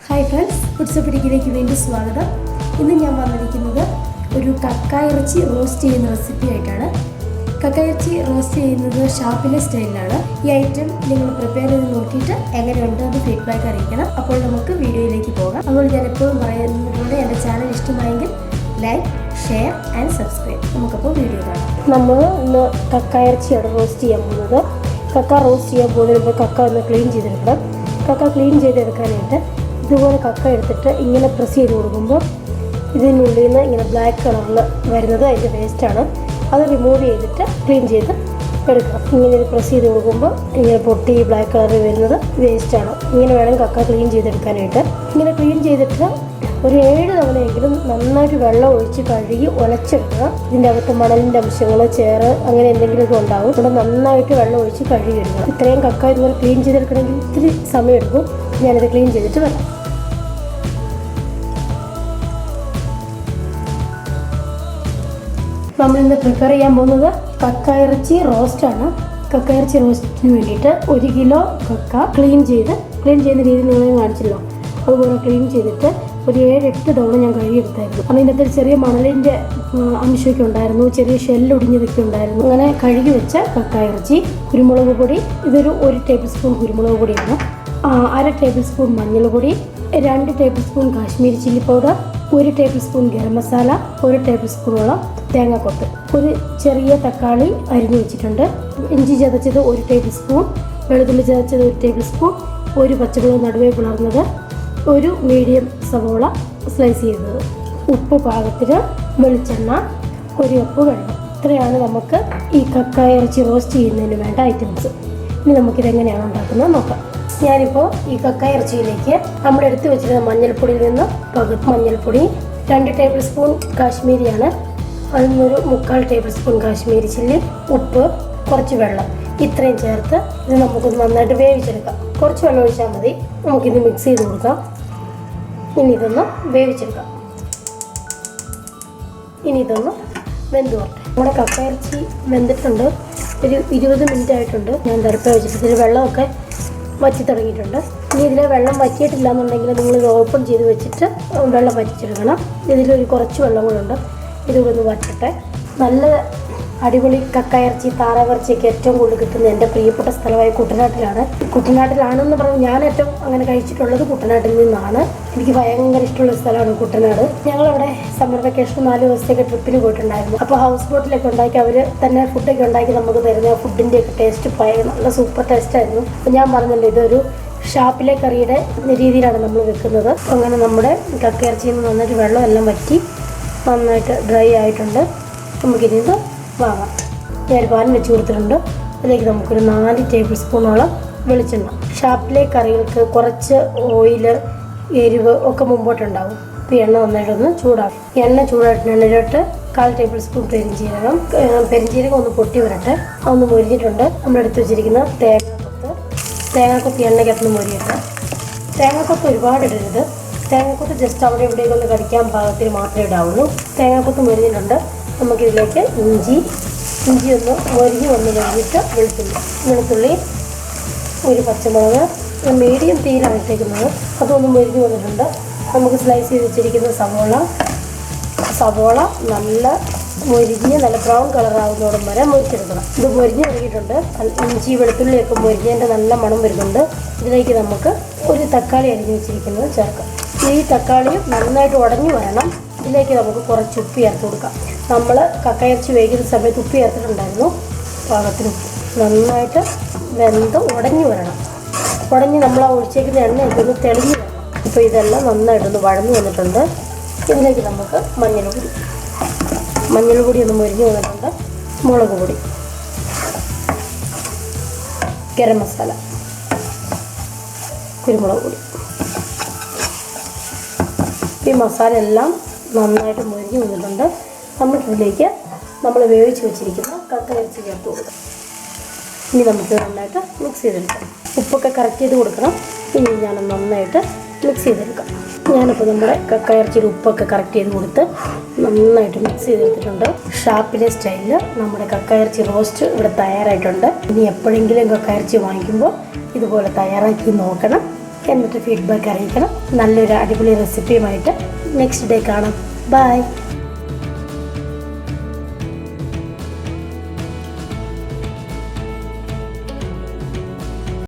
Hi friends, foods പിടിക്കിലേക്ക് വേണ്ടി സ്വാഗതം. ഇന്ന് ഞാൻ വന്നിരിക്കുന്നത് ഒരു കക്ക ഇറച്ചി റോസ്റ്റ് ചെയ്യുന്ന റെസിപ്പി ആയിട്ടാണ്. കക്ക ഇറച്ചി റോസ്റ്റ് ചെയ്യുന്നത് ഷാപ്പിലെ സ്റ്റൈലിലാണ്. ഈ ഐറ്റം നിങ്ങൾ പ്രിപ്പയർ ചെയ്ത് നോക്കിയിട്ട് എങ്ങനെയുണ്ട് എന്ന് ഫീഡ്ബാക്ക് അറിയിക്കണം. അപ്പോൾ നമുക്ക് വീഡിയോയിലേക്ക് പോകാം. അപ്പോൾ ഞാൻ എപ്പോഴും പറയുന്നതുപോലെ എൻ്റെ ചാനൽ ഇഷ്ടമായെങ്കിൽ ലൈക്ക്, ഷെയർ ആൻഡ് സബ്സ്ക്രൈബ്. നമുക്കപ്പോൾ വീഡിയോ കാണാം. നമ്മൾ ഇന്ന് കക്ക ഇറച്ചിയാണ് റോസ്റ്റ് ചെയ്യാൻ പോകുന്നത്. കക്ക റോസ്റ്റ് ചെയ്യാൻ പോകുന്നതിന് കക്ക ഒന്ന് ക്ലീൻ ചെയ്തെടുക്കണം. കക്ക ക്ലീൻ ചെയ്തെടുക്കാനായിട്ട് ഇതുപോലെ കക്ക എടുത്തിട്ട് ഇങ്ങനെ പ്രസ് ചെയ്ത് കൊടുക്കുമ്പോൾ ഇതിനുള്ളിൽ നിന്ന് ഇങ്ങനെ ബ്ലാക്ക് കളറിൽ വരുന്നത് അതിൻ്റെ വേസ്റ്റാണ്. അത് റിമൂവ് ചെയ്തിട്ട് ക്ലീൻ ചെയ്ത് എടുക്കണം. ഇങ്ങനെ ഇത് പ്രസ് ചെയ്ത് കൊടുക്കുമ്പോൾ ഇങ്ങനെ പൊട്ടി ബ്ലാക്ക് കളറിൽ വരുന്നത് വേസ്റ്റാണ്. ഇങ്ങനെ വേണം കക്ക ക്ലീൻ ചെയ്തെടുക്കാനായിട്ട്. ഇങ്ങനെ ക്ലീൻ ചെയ്തിട്ട് ഒരു 7 തവണയെങ്കിലും നന്നായിട്ട് വെള്ളം ഒഴിച്ച് കഴുകി ഉലച്ചെടുക്കുക. ഇതിൻ്റെ അകത്ത് മണലിൻ്റെ അംശങ്ങൾ, ചേറ് അങ്ങനെ എന്തെങ്കിലുമൊക്കെ ഉണ്ടാകും. ഇവിടെ നന്നായിട്ട് വെള്ളം ഒഴിച്ച് കഴുകി എടുക്കുക. ഇത്രയും കക്ക ഇതുപോലെ ക്ലീൻ ചെയ്തെടുക്കണമെങ്കിൽ ഇത്തിരി സമയം എടുക്കും. ഞാനിത് ക്ലീൻ ചെയ്തിട്ട് വരാം. നമ്മളിന്ന് പ്രിപ്പയർ ചെയ്യാൻ പോകുന്നത് കക്ക ഇറച്ചി റോസ്റ്റാണ്. കക്ക ഇറച്ചി റോസ്റ്റിന് വേണ്ടിയിട്ട് 1 കിലോ കക്ക ക്ലീൻ ചെയ്യുന്ന രീതി നിങ്ങളെ കാണിച്ചല്ലോ. അതുപോലെ ക്ലീൻ ചെയ്തിട്ട് ഒരു 7-8 തവണ ഞാൻ കഴുകിയെടുത്തായിരുന്നു. കാരണം ഇതിൻ്റെ അകത്ത് ചെറിയ മണലിൻ്റെ അംശമൊക്കെ ഉണ്ടായിരുന്നു, ചെറിയ ഷെല്ലൊടിഞ്ഞതൊക്കെ ഉണ്ടായിരുന്നു. അങ്ങനെ കഴുകി വെച്ച കക്ക ഇറച്ചി, കുരുമുളക് പൊടി, ഇതൊരു 1 ടേബിൾ സ്പൂൺ കുരുമുളക് പൊടിയാണ്, 1/2 ടേബിൾ സ്പൂൺ മഞ്ഞൾപ്പൊടി, 2 table spoon Kashmiri chilli powder, 1 table spoon garam masala, 1 table സ്പൂണോളം തേങ്ങാക്കൊത്ത്, ഒരു ചെറിയ തക്കാളി അരിഞ്ഞു വെച്ചിട്ടുണ്ട്, ഇഞ്ചി ചതച്ചത് 1 ടേബിൾ സ്പൂൺ, വെളുത്തുള്ളി ചതച്ചത് 1 ടേബിൾ സ്പൂൺ, 1 പച്ചമുളക് നടുവേ പിളർന്നത്, 1 മീഡിയം സവോള സ്ലൈസ് ചെയ്തത്, ഉപ്പ് പാകത്തിന്, വെളിച്ചെണ്ണ, 1 കപ്പ് വെള്ളം. ഇത്രയാണ് നമുക്ക് ഈ കക്ക ഇറച്ചി റോസ്റ്റ് ചെയ്യുന്നതിന് വേണ്ട ഐറ്റംസ്. ഇനി നമുക്കിതെങ്ങനെയാണ് ഉണ്ടാക്കുന്നത് നോക്കാം. ഞാനിപ്പോൾ ഈ കക്ക ഇറച്ചിയിലേക്ക് നമ്മൾ എടുത്തു വെച്ചിരുന്ന മഞ്ഞൾപ്പൊടിയിൽ നിന്ന് പകുതി മഞ്ഞൾപ്പൊടി, 2 ടേബിൾ സ്പൂൺ കാശ്മീരിയാണ്, അതിൽ നിന്നൊരു 3/4 ടേബിൾ സ്പൂൺ കാശ്മീരി ചില്ലി, ഉപ്പ്, കുറച്ച് വെള്ളം, ഇത്രയും ചേർത്ത് ഇത് നമുക്കൊന്ന് നന്നായിട്ട് വേവിച്ചെടുക്കാം. കുറച്ച് വെള്ളം ഒഴിച്ചാൽ മതി. നമുക്കിത് മിക്സ് ചെയ്ത് കൊടുക്കാം. ഇനി ഇതൊന്ന് വേവിച്ചെടുക്കാം. ഇനി ഇതൊന്ന് വെന്ത് വരട്ടെ. നമ്മുടെ കക്ക ഇറച്ചി വെന്തിട്ടുണ്ട്. ഒരു 20 മിനിറ്റ് ആയിട്ടുണ്ട്. ഞാൻ തിരപ്പ വെച്ചിട്ട് ഇതിൽ വെള്ളമൊക്കെ വറ്റി തുടങ്ങിയിട്ടുണ്ട്. ഇനി ഇതിലെ വെള്ളം വറ്റിയിട്ടില്ല എന്നുണ്ടെങ്കിൽ നിങ്ങളിത് ഓപ്പൺ ചെയ്ത് വെച്ചിട്ട് വെള്ളം വറ്റിച്ചെടുക്കണം. ഇതിലൊരു കുറച്ച് വെള്ളം കൂടെ ഉണ്ട്. ഇതുകൂടെ ഒന്ന് വറ്റട്ടെ. നല്ല അടിപൊളി കക്ക ഇറച്ചി, താറാവിറച്ചിയൊക്കെ ഏറ്റവും കൂടുതൽ കിട്ടുന്നത് എൻ്റെ പ്രിയപ്പെട്ട സ്ഥലമായ കുട്ടനാട്ടിലാണ്. കുട്ടനാട്ടിലാണെന്ന് പറഞ്ഞാൽ ഞാൻ ഏറ്റവും അങ്ങനെ കഴിച്ചിട്ടുള്ളത് കുട്ടനാട്ടിൽ നിന്നാണ്. എനിക്ക് ഭയങ്കര ഇഷ്ടമുള്ള സ്ഥലമാണ് കുട്ടനാട്. ഞങ്ങളവിടെ സമ്മർ വെക്കേഷൻ 4 ദിവസത്തേക്ക് ട്രിപ്പിന് പോയിട്ടുണ്ടായിരുന്നു. അപ്പോൾ ഹൗസ് ബോട്ടിലൊക്കെ ഉണ്ടാക്കി അവർ തന്നെ ഫുഡൊക്കെ ഉണ്ടാക്കി നമുക്ക് തരുന്ന ഫുഡിൻ്റെയൊക്കെ ടേസ്റ്റ് നല്ല സൂപ്പർ ടേസ്റ്റായിരുന്നു. അപ്പോൾ ഞാൻ പറഞ്ഞല്ലോ, ഇതൊരു ഷാപ്പിലെ കറിയുടെ രീതിയിലാണ് നമ്മൾ വെക്കുന്നത്. അങ്ങനെ നമ്മുടെ കക്ക ഇറച്ചിയിൽ നിന്ന് നന്നായിട്ട് വെള്ളം എല്ലാം വറ്റി നന്നായിട്ട് ഡ്രൈ ആയിട്ടുണ്ട്. നമുക്കിത് വാങ്ങാം. ഞാൻ പാൻ വെച്ച് കൊടുത്തിട്ടുണ്ട്. അതിലേക്ക് നമുക്കൊരു 4 ടേബിൾ സ്പൂണോളം വെളിച്ചെണ്ണ. ഷാപ്പിലെ കറികൾക്ക് കുറച്ച് ഓയിൽ, എരിവ് ഒക്കെ മുമ്പോട്ടുണ്ടാവും. അപ്പോൾ എണ്ണ നന്നായിട്ടൊന്ന് ചൂടാക്കും. എണ്ണ ചൂടായിട്ടിട്ട് 1/4 ടേബിൾ സ്പൂൺ പെരിഞ്ജീരകം ഒന്ന് പൊട്ടി വരട്ടെ. അതൊന്ന് മൊരിഞ്ഞിട്ടുണ്ട്. നമ്മളെടുത്ത് വെച്ചിരിക്കുന്ന തേങ്ങാക്കൊത്ത് എണ്ണയ്ക്കകത്ത് മൊരിയട്ടെ. തേങ്ങാക്കൊത്ത് ഒരുപാട് ഇടരുത്. തേങ്ങാക്കൊത്ത് ജസ്റ്റ് അവിടെ ഇവിടേക്ക് ഒന്ന് കടിക്കാൻ പാകത്തിന് മാത്രമേ ഇടാവുള്ളൂ. തേങ്ങാക്കൊത്ത് മൊരിഞ്ഞിട്ടുണ്ട്. നമുക്കിതിലേക്ക് ഇഞ്ചി ഒന്ന് മൊരിഞ്ഞ് വന്ന് കഴിഞ്ഞിട്ട് വെളുത്തുള്ളി, 1 പച്ചമുളക്, മീഡിയം തീയിലാണ് ഇട്ടേക്കുന്നത്. അതൊന്ന് മൊരിഞ്ഞ് വന്നിട്ടുണ്ട്. നമുക്ക് സ്ലൈസ് ചെയ്ത് വെച്ചിരിക്കുന്ന സവോള നല്ല മൊരിഞ്ഞ് നല്ല ബ്രൗൺ കളറാവുന്നോടും വരെ മൊരിച്ചെടുക്കണം. ഇത് മൊരിഞ്ഞ് തുടങ്ങിയിട്ടുണ്ട്. ഇഞ്ചി വെളുത്തുള്ളിയൊക്കെ മൊരിഞ്ഞതിൻ്റെ നല്ല മണം വരുന്നുണ്ട്. ഇതിലേക്ക് നമുക്ക് 1 തക്കാളി അരിഞ്ഞ് വെച്ചിരിക്കുന്നത് ചേർക്കാം. ഈ തക്കാളി നന്നായിട്ട് ഉടഞ്ഞു വരണം. ഇതിലേക്ക് നമുക്ക് കുറച്ച് ഉപ്പ് ചേർത്ത് കൊടുക്കാം. നമ്മൾ കക്ക ഇറച്ചി വേവിക്കുന്ന സമയത്ത് ഉപ്പ് ചേർത്തിട്ടുണ്ടായിരുന്നു. പാകത്തിന് ഉപ്പ് നന്നായിട്ട് വെന്ത് ഉടഞ്ഞു വരണം. ഉടഞ്ഞ് നമ്മൾ ആ ഒഴിച്ചേക്കുന്ന എണ്ണയൊക്കെ ഒന്ന് തെളിഞ്ഞു വരണം. ഇപ്പോൾ ഇതെല്ലാം നന്നായിട്ടൊന്ന് വഴന്നു വന്നിട്ടുണ്ട്. ഇതിലേക്ക് നമുക്ക് മഞ്ഞൾപ്പൊടി ഒന്ന് മൊരിഞ്ഞ് വന്നിട്ടുണ്ട്. മുളക് പൊടി, ഗരം മസാല, കുരുമുളക് പൊടി. ഈ മസാല എല്ലാം നന്നായിട്ട് മൊരിഞ്ഞ് വന്നിട്ടുണ്ട്. നമുക്കിതിലേക്ക് നമ്മൾ വേവിച്ച് വെച്ചിരിക്കുന്ന കക്ക ഇറച്ചി ചേർത്ത് കൊടുക്കാം. ഇനി നമുക്ക് നന്നായിട്ട് മിക്സ് ചെയ്തെടുക്കാം. ഉപ്പൊക്കെ കറക്റ്റ് ചെയ്ത് കൊടുക്കണം. ഇനി ഞാൻ നന്നായിട്ട് മിക്സ് ചെയ്തെടുക്കാം. ഞാനിപ്പോൾ നമ്മുടെ കക്ക ഇറച്ചിയുടെ ഉപ്പൊക്കെ കറക്റ്റ് ചെയ്ത് കൊടുത്ത് നന്നായിട്ട് മിക്സ് ചെയ്തെടുത്തിട്ടുണ്ട്. ഷാപ്പിലെ സ്റ്റൈലിൽ നമ്മുടെ കക്ക ഇറച്ചി റോസ്റ്റ് ഇവിടെ തയ്യാറായിട്ടുണ്ട്. ഇനി എപ്പോഴെങ്കിലും കക്ക ഇറച്ചി വാങ്ങിക്കുമ്പോൾ ഇതുപോലെ തയ്യാറാക്കി നോക്കണം. എന്നിട്ട് ഫീഡ്ബാക്ക് അറിയിക്കണം. നല്ലൊരു അടിപൊളി റെസിപ്പിയുമായിട്ട് നെക്സ്റ്റ് ഡേ കാണാം. ബൈ.